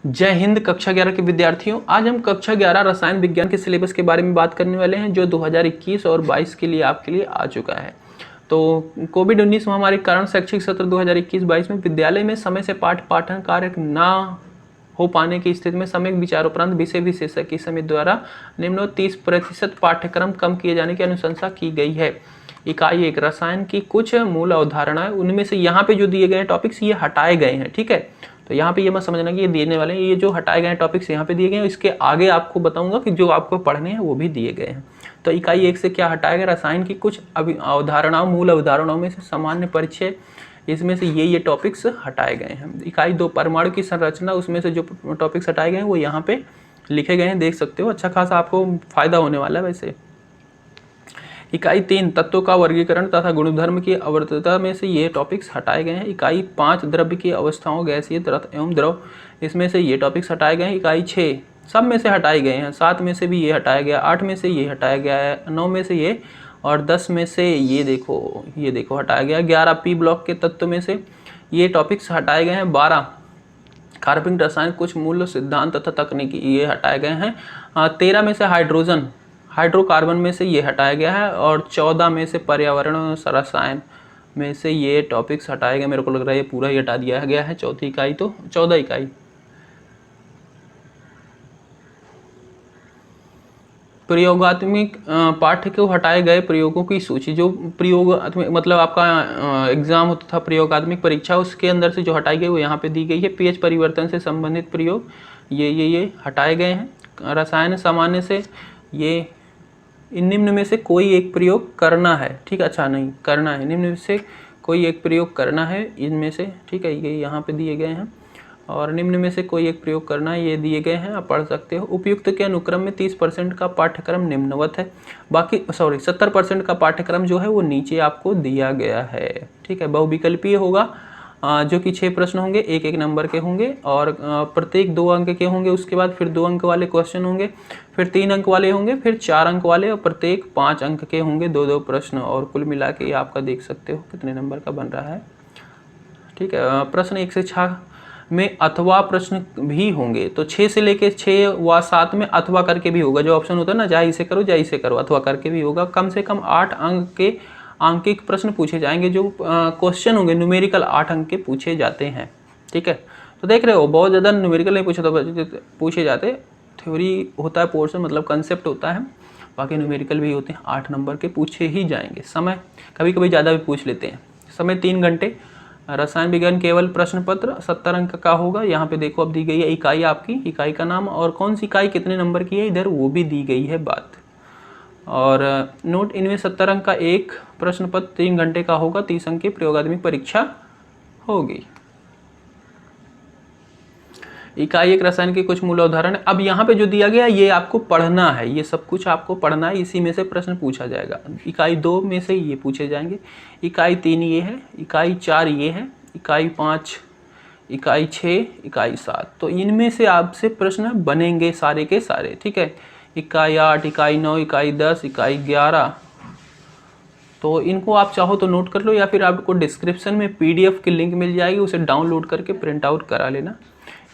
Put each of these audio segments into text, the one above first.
जय हिंद कक्षा 11 के विद्यार्थियों, आज हम कक्षा 11 रसायन विज्ञान के सिलेबस के बारे में बात करने वाले हैं जो 2021 और 22 के लिए आपके लिए आ चुका है। तो कोविड-19 महामारी के कारण शैक्षिक सत्र 2021-22 में विद्यालय में समय से पाठन कार्य ना हो पाने की स्थिति में सामयिक विचारोपरांत विषय विशेषज्ञ की समिति द्वारा निम्नों 30% पाठ्यक्रम कम किए जाने की अनुशंसा की गई है। इकाई 1 रसायन की कुछ मूल अवधारणाएं, उनमें से यहाँ पे जो दिए गए टॉपिक्स ये हटाए गए हैं, ठीक है। तो यहाँ पे ये मत समझना कि ये देने वाले हैं, ये जो हटाए गए टॉपिक्स यहाँ पे दिए गए हैं, इसके आगे आपको बताऊंगा कि जो आपको पढ़ने हैं वो भी दिए गए हैं। तो इकाई 1 से क्या हटाया गया, रसायन की कुछ अवधारणाओं, मूल अवधारणाओं में से सामान्य परिचय, इसमें से ये टॉपिक्स हटाए गए हैं। इकाई 2 परमाणु की संरचना, उसमें से जो टॉपिक्स हटाए गए हैं वो यहाँ पे लिखे गए हैं, देख सकते हो। अच्छा खासा आपको फायदा होने वाला है वैसे। इकाई 3 तत्वों का वर्गीकरण तथा गुणधर्म की आवर्तता में से ये टॉपिक्स हटाए गए हैं। इकाई 5 द्रव्य की अवस्थाओं, गैसीय एवं द्रव, इसमें से ये टॉपिक्स हटाए गए हैं। इकाई 6 सब में से हटाए गए हैं, 7 में से भी ये हटाया गया, 8 में से ये हटाया गया है, 9 में से ये, और 10 में से ये देखो हटाया गया। 11 पी ब्लॉक के तत्व में से ये टॉपिक्स हटाए गए हैं। 12 कार्बनिक रसायन कुछ मूल सिद्धांत तथा तकनीकी, ये हटाए गए हैं। 13 में से हाइड्रोकार्बन में से ये हटाया गया है, और 14 में से पर्यावरण रसायन में से ये टॉपिक्स हटाए गए। मेरे को लग रहा है ये पूरा ही हटा दिया गया है। चौथी इकाई तो 14 इकाई। प्रयोगात्मक पाठ्य को हटाए गए प्रयोगों की सूची, जो प्रयोगात्मक मतलब आपका एग्जाम होता था, प्रयोगात्मक परीक्षा, उसके अंदर से जो हटाई गई वो यहाँ पे दी गई है। पीएच परिवर्तन से संबंधित प्रयोग ये हटाए गए हैं। रसायन सामान्य से ये निम्न में से कोई एक प्रयोग करना है, ठीक है। अच्छा नहीं करना है, निम्न में से कोई एक प्रयोग करना है इनमें से, ठीक है। ये यहाँ पे दिए गए हैं, और निम्न में से कोई एक प्रयोग करना है, ये दिए गए हैं, आप पढ़ सकते हो। उपयुक्त के अनुक्रम में 30% का पाठ्यक्रम निम्नवत है, बाकी 70% का पाठ्यक्रम जो है वो नीचे आपको दिया गया है, ठीक है। बहुविकल्पीय होगा, जो कि 6 प्रश्न होंगे, एक नंबर के होंगे, और प्रत्येक 2 अंक के होंगे। उसके बाद फिर 2 अंक वाले क्वेश्चन होंगे, फिर 3 अंक वाले होंगे, फिर 4 अंक वाले, और प्रत्येक 5 अंक के होंगे 2-2 प्रश्न, और कुल मिला के आपका देख सकते हो कितने नंबर का बन रहा है, ठीक है। प्रश्न 1 से 6 में अथवा प्रश्न भी होंगे, तो 6 से लेके 6 व 7 में अथवा करके भी होगा। जो ऑप्शन होता है ना, जा इसे करो, अथवा करके भी होगा। कम से कम 8 अंक के आंकिक प्रश्न पूछे जाएंगे, जो क्वेश्चन होंगे न्यूमेरिकल 8 अंक के पूछे जाते हैं, ठीक है। तो देख रहे हो, बहुत ज़्यादा न्यूमेरिकल नहीं पूछे जाते, थ्योरी होता है पोर्शन, मतलब कंसेप्ट होता है, बाकी न्यूमेरिकल भी होते हैं। 8 नंबर के पूछे ही जाएंगे। समय कभी कभी ज़्यादा भी पूछ लेते हैं। समय 3 घंटे। रसायन विज्ञान केवल प्रश्न पत्र 70 अंक का होगा। यहाँ पे देखो अब दी गई है इकाई, आपकी इकाई का नाम और कौन सी इकाई कितने नंबर की है, इधर वो भी दी गई है बात। और नोट, इनमें 70 अंक का एक प्रश्न पत्र 3 घंटे का होगा, 30 अंक की प्रयोगात्मक परीक्षा होगी। इकाई 1 रसायन के कुछ मूल उदाहरण। अब यहाँ पे जो दिया गया ये आपको पढ़ना है, ये सब कुछ आपको पढ़ना है, इसी में से प्रश्न पूछा जाएगा। इकाई 2 में से ये पूछे जाएंगे, इकाई 3 ये है, इकाई 4 ये है, इकाई 5, इकाई 6, इकाई 7। तो इनमें से आपसे प्रश्न बनेंगे सारे के सारे, ठीक है। इकाई 8, इकाई 9, इकाई 10, इकाई 11। तो इनको आप चाहो तो नोट कर लो, या फिर आपको डिस्क्रिप्शन में PDF की लिंक मिल जाएगी, उसे डाउनलोड करके प्रिंट आउट करा लेना।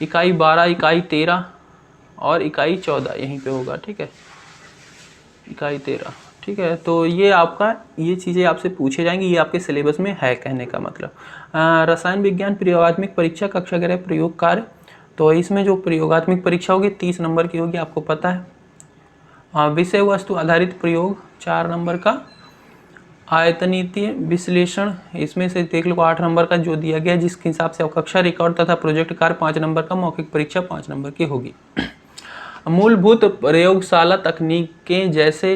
इकाई 12, इकाई 13 और इकाई 14 यहीं पे होगा, ठीक है। इकाई 13, ठीक है। तो ये आपका, ये चीज़ें आपसे पूछे जाएंगी, ये आपके सिलेबस में है, कहने का मतलब। रसायन विज्ञान प्रयोगात्मक परीक्षा कक्षा 11 प्रयोग कार्य। तो इसमें जो प्रयोगात्मक परीक्षा होगी 30 नंबर की होगी, आपको पता है। विषय वस्तु आधारित प्रयोग 4 नंबर का। आयतनीय विश्लेषण, इसमें से देख लो 8 नंबर का जो दिया गया, जिसके हिसाब से कक्षा रिकॉर्ड तथा प्रोजेक्ट कार्य 5 नंबर का, मौखिक परीक्षा 5 नंबर की होगी। मूलभूत प्रयोगशाला तकनीकें जैसे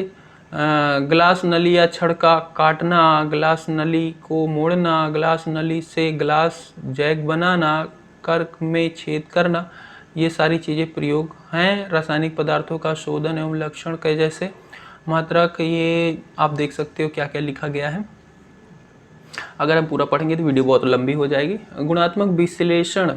ग्लास नली या छड़का काटना, ग्लास नली को मोड़ना, ग्लास नली से ग्लास जैग बनाना, कर्क में छेद करना, ये सारी चीज़ें प्रयोग हैं। रासायनिक पदार्थों का शोधन एवं लक्षण के जैसे मात्रक, ये आप देख सकते हो क्या क्या लिखा गया है। अगर हम पूरा पढ़ेंगे तो वीडियो बहुत लंबी हो जाएगी। गुणात्मक विश्लेषण,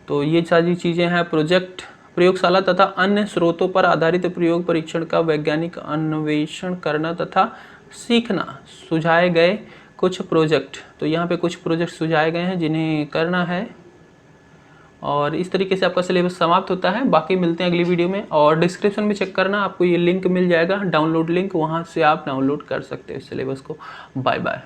तो ये सारी चीज़ें हैं। प्रोजेक्ट, प्रयोगशाला तथा अन्य स्रोतों पर आधारित प्रयोग परीक्षण का वैज्ञानिक अन्वेषण करना तथा सीखना। सुझाए गए कुछ प्रोजेक्ट, तो यहाँ पे कुछ प्रोजेक्ट सुझाए गए हैं जिन्हें करना है। और इस तरीके से आपका सिलेबस समाप्त होता है। बाकी मिलते हैं अगली वीडियो में, और डिस्क्रिप्शन में चेक करना, आपको ये लिंक मिल जाएगा, डाउनलोड लिंक, वहाँ से आप डाउनलोड कर सकते हो इस सिलेबस को। Bye bye.